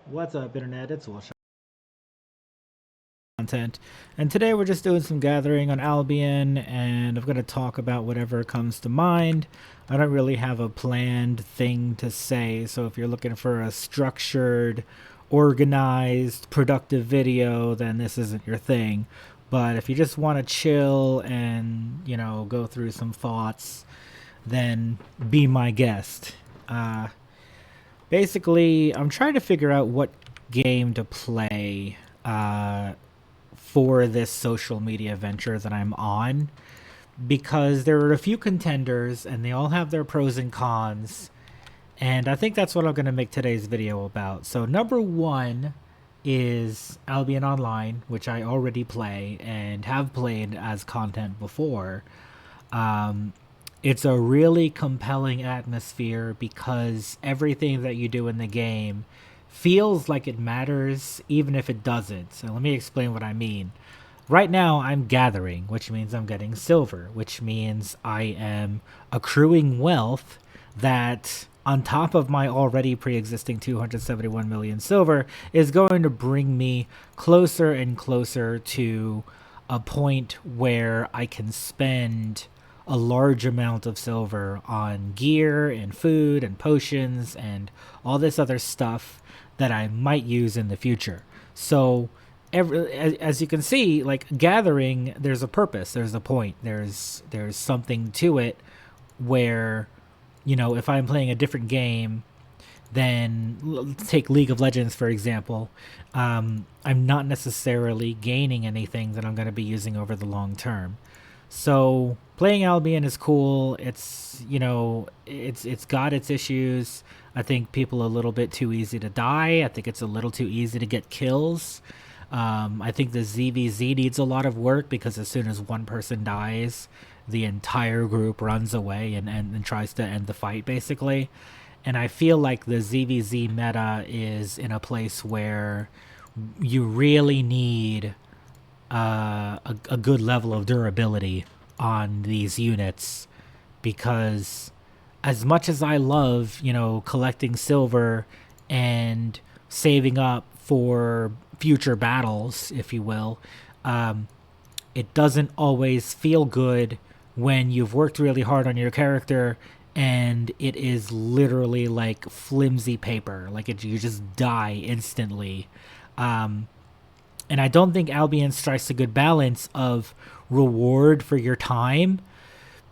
What's up, Internet? It's Wilshire. Content. And today we're just doing some gathering on Albion, and I'm going to talk about whatever comes to mind. I don't really have a planned thing to say, so if you're looking for a structured, organized, productive video, then this isn't your thing. But if you just want to chill and, go through some thoughts, then be my guest. Uh, Basically, I'm trying to figure out what game to play for this social media venture that I'm on because there are a few contenders and they all have their pros and cons. And I think that's what I'm going to make today's video about. So, number one is Albion Online, which I already play and have played as content before. Um, it's a really compelling atmosphere because everything that you do in the game feels like it matters even if it doesn't. So let me explain what I mean. Right now I'm gathering, which means I'm getting silver, which means I am accruing wealth that on top of my already pre-existing 271 million silver is going to bring me closer and closer to a point where I can spend a large amount of silver on gear and food and potions and all this other stuff that I might use in the future. So, as you can see, like gathering, there's a purpose, there's a point, there's something to it where, if I'm playing a different game, then take League of Legends for example. I'm not necessarily gaining anything that I'm going to be using over the long term. So playing Albion is cool. It's got its issues. I think people are a little bit too easy to die. I think it's a little too easy to get kills. I think the ZVZ needs a lot of work because as soon as one person dies, the entire group runs away and tries to end the fight basically. And I feel like the ZVZ meta is in a place where you really need a good level of durability on these units because as much as I love, collecting silver and saving up for future battles, if you will, it doesn't always feel good when you've worked really hard on your character and it is literally like flimsy paper. You just die instantly. And I don't think Albion strikes a good balance of reward for your time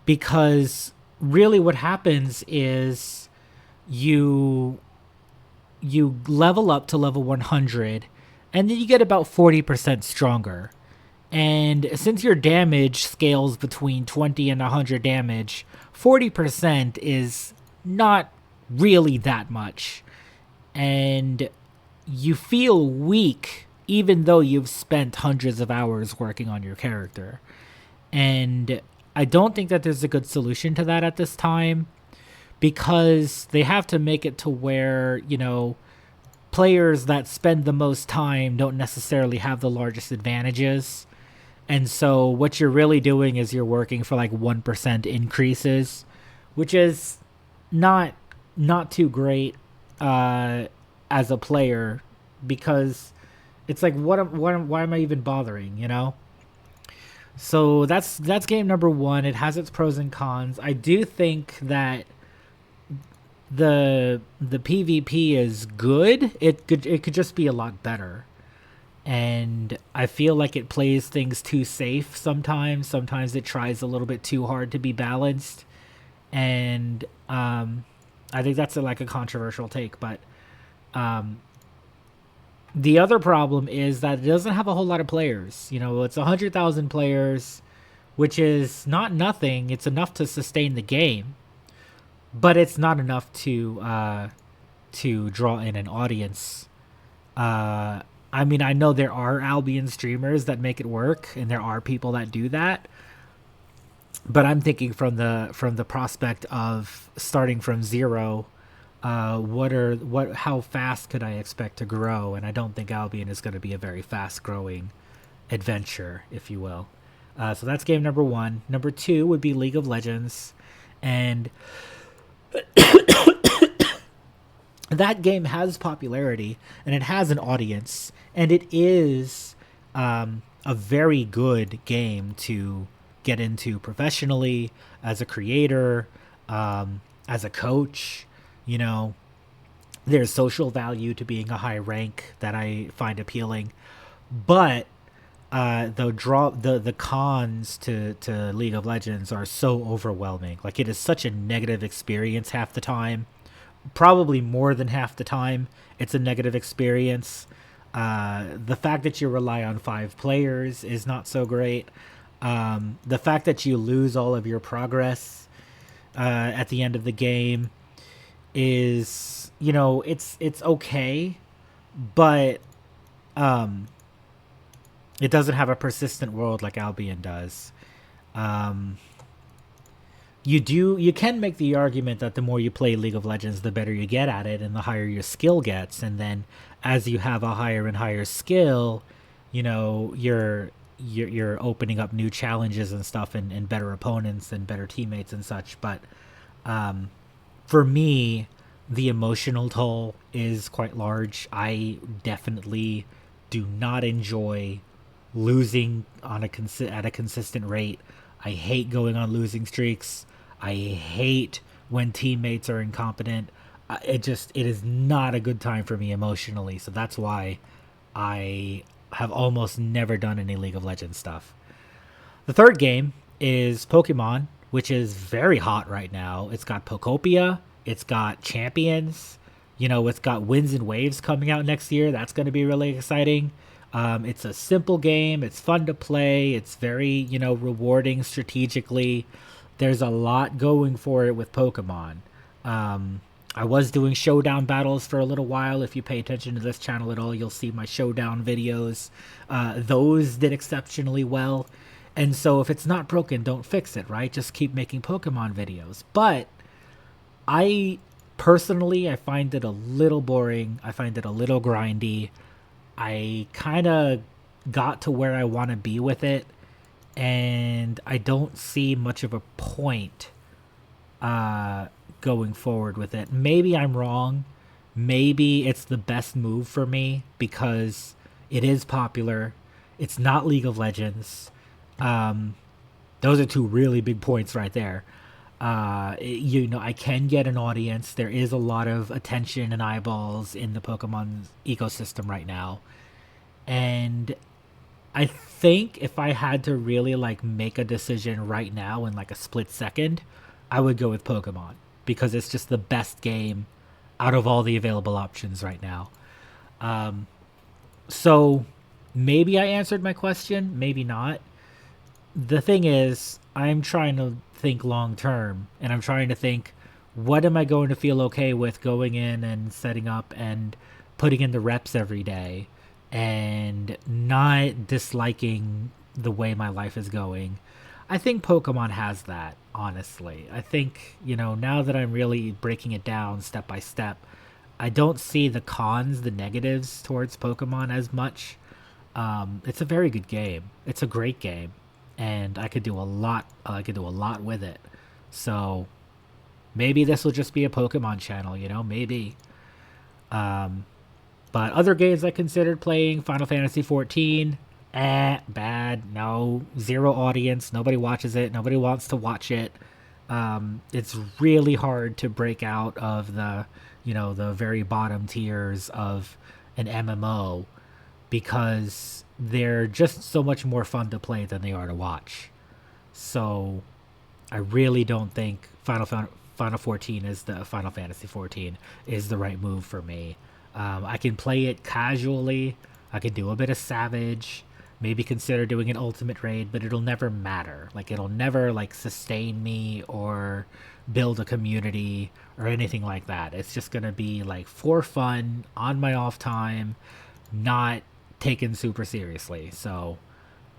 because really what happens is you you level up to level 100 and then you get about 40% stronger. And since your damage scales between 20 and 100 damage, 40% is not really that much. And you feel weak even though you've spent hundreds of hours working on your character. And I don't think that there's a good solution to that at this time because they have to make it to where, players that spend the most time don't necessarily have the largest advantages. And so what you're really doing is you're working for like 1% increases, which is not not too great as a player because it's like why am I even bothering, So that's game number 1. It has its pros and cons. I do think that the PvP is good. It could just be a lot better. And I feel like it plays things too safe sometimes. Sometimes it tries a little bit too hard to be balanced. And I think that's like a controversial take, but um, the other problem is that it doesn't have a whole lot of players. It's 100,000 players, which is not nothing. It's enough to sustain the game, but it's not enough to draw in an audience. I mean, I know there are Albion streamers that make it work, and there are people that do that. But I'm thinking from the prospect of starting from zero. How fast could I expect to grow? And I don't think Albion is going to be a very fast growing adventure, if you will. So that's game number 1. Number 2 would be League of Legends, and that game has popularity and it has an audience, and it is a very good game to get into professionally as a creator, as a coach. You know, there's social value to being a high rank that I find appealing, but the cons to League of Legends are so overwhelming. Like, it is such a negative experience half the time, probably more than half the time. It's a negative experience. The fact that you rely on 5 players is not so great. The fact that you lose all of your progress at the end of the game is, it's okay, but it doesn't have a persistent world like Albion does. Um, you can make the argument that the more you play League of Legends, the better you get at it, and the higher your skill gets. And then, as you have a higher and higher skill, you're opening up new challenges and stuff, and better opponents and better teammates and such. But for me, the emotional toll is quite large. I definitely do not enjoy losing at a consistent rate. I hate going on losing streaks. I hate when teammates are incompetent. It is not a good time for me emotionally. So that's why I have almost never done any League of Legends stuff. The third game is Pokemon, which is very hot right now. It's got Pokopia, it's got Champions, it's got Winds and Waves coming out next year. That's going to be really exciting. It's a simple game. It's fun to play. It's very, rewarding strategically. There's a lot going for it with Pokemon. I was doing showdown battles for a little while. If you pay attention to this channel at all, you'll see my showdown videos. Those did exceptionally well. And so if it's not broken, don't fix it, right? Just keep making Pokemon videos. But I personally, I find it a little boring. I find it a little grindy. I kind of got to where I want to be with it, and I don't see much of a point going forward with it. Maybe I'm wrong. Maybe it's the best move for me because it is popular. It's not League of Legends. Those are 2 really big points right there. I can get an audience. There is a lot of attention and eyeballs in the Pokemon ecosystem right now. And I think if I had to really make a decision right now in a split second, I would go with Pokemon because it's just the best game out of all the available options right now. So maybe I answered my question, maybe not. The thing is, I'm trying to think long term, and I'm trying to think, what am I going to feel okay with going in and setting up and putting in the reps every day and not disliking the way my life is going. I think Pokemon has that, honestly. I think, now that I'm really breaking it down step by step, I don't see the cons, the negatives towards Pokemon as much. It's a very good game. It's a great game, and I could do a lot. I could do a lot with it. So maybe this will just be a Pokemon channel. Maybe. But other games I considered playing: Final Fantasy 14. Bad. No, zero audience. Nobody watches it. Nobody wants to watch it. It's really hard to break out of the very bottom tiers of an MMO because they're just so much more fun to play than they are to watch. So I really don't think Final 14 is the Final Fantasy 14 is the right move for me. I can play it casually. I can do a bit of Savage. Maybe consider doing an ultimate raid, but it'll never matter. It'll never sustain me or build a community or anything like that. It's just gonna be for fun on my off time, not taken super seriously. So,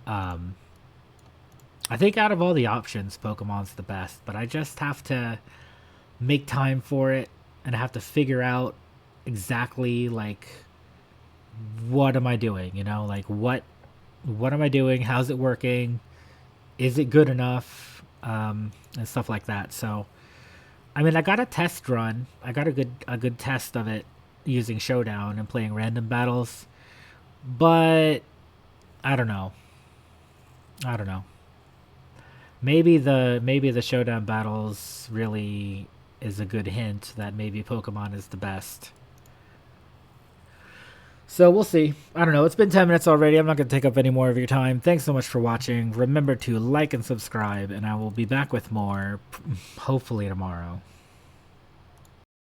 I think out of all the options, Pokemon's the best. But I just have to make time for it, and I have to figure out exactly what am I doing. What am I doing? How's it working? Is it good enough? And stuff like that. So I mean, I got a test run. I got a good test of it using Showdown and playing random battles, but I don't know. I don't know. Maybe the Showdown battles really is a good hint that maybe Pokemon is the best. So we'll see. I don't know. It's been 10 minutes already. I'm not going to take up any more of your time. Thanks so much for watching. Remember to like and subscribe, and I will be back with more, hopefully tomorrow.